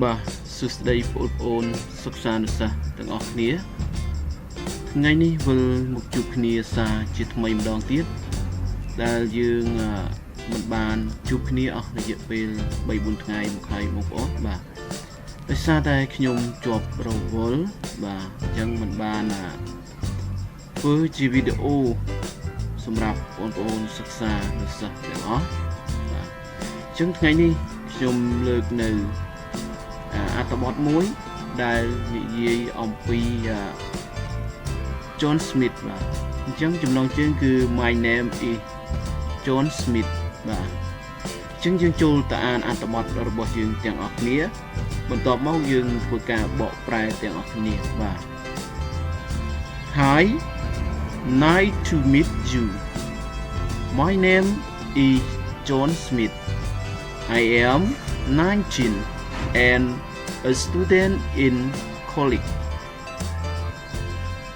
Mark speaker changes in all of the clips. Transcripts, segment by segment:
Speaker 1: Bà sức đây phổ ôn sức xa nước xa từng ọc nia ngay ní vâng một chục nia xa chỉ thay đòn tiết đã dương một bàn chục nia ọc là dựa về 7-4 ngày một ngày một ốt bà tại sao đây khi nhung chụp đầu vốn bà chẳng một bàn là với chỉ video xâm rạp ôn sức xa nước xa từng ọc chẳng ngay ní nhung lực nữ Atabot muối đại vị ông Pi John Smith và chẳng chùm lòng chương cứ my name is John Smith và chứng dương chul ta an Atabot ở bộ dương tiếng ọc nghĩa bằng tọa máu dương của cả bộ prai tiếng ọc nghĩa và hi nice to meet you, my name is John Smith, I am 19 and a student in college.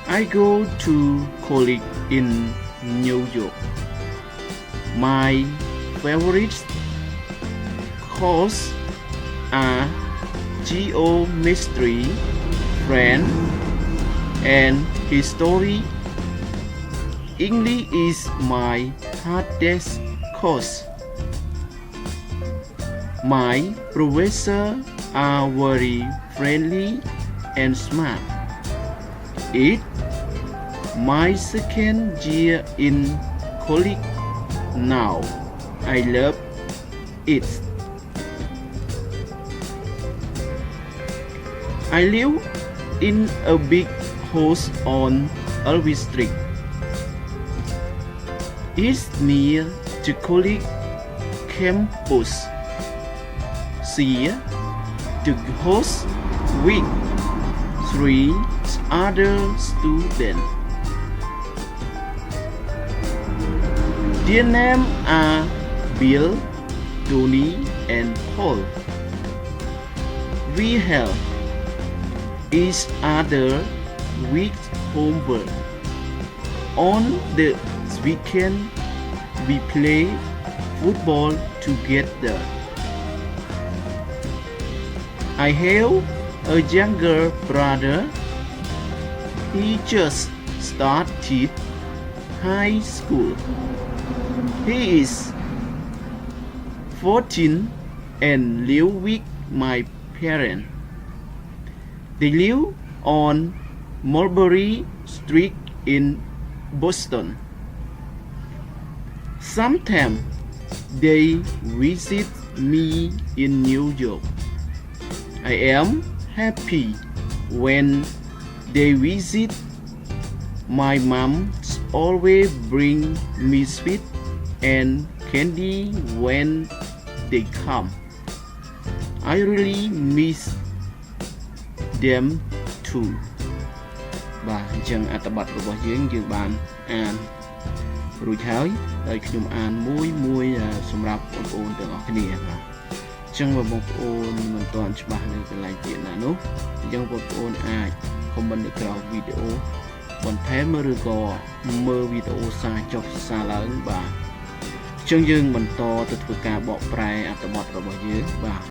Speaker 1: I go to college in New York. My favorite courses are geometry, French, and history. English is my hardest course. My professors are very friendly and smart. It's my second year in college now. I love it. I live in a big house on Elvis Street. It's near the college campus. See the host with 3 other students. Their names are Bill, Tony, and Paul. We help each other with homework. On the weekend, we play football together. I have a younger brother. He just started high school. He is 14 and lives with my parents. They live on Mulberry Street in Boston. Sometimes they visit me in New York. I am happy when they visit. My mom always brings me sweet and candy when they come. I really miss them too. Bà chẳng Atabotរបស់យើងបានអានរួចហើយដោយខ្ញុំអានមួយសម្រាប់បងប្អូនទាំងអស់គ្នាបាទចឹងបងប្អូនមិនទាន់ច្បាស់នៅកន្លែងទៀតណានោះអញ្ចឹងបងប្អូនអាច comment នៅក្រោមវីដេអូបន្ថែមឬក៏មើលវីដេអូសារចុះសារឡើងបាទអញ្ចឹងយើងបន្តទៅធ្វើការបកប្រែអត្ថបទរបស់យើងបាទ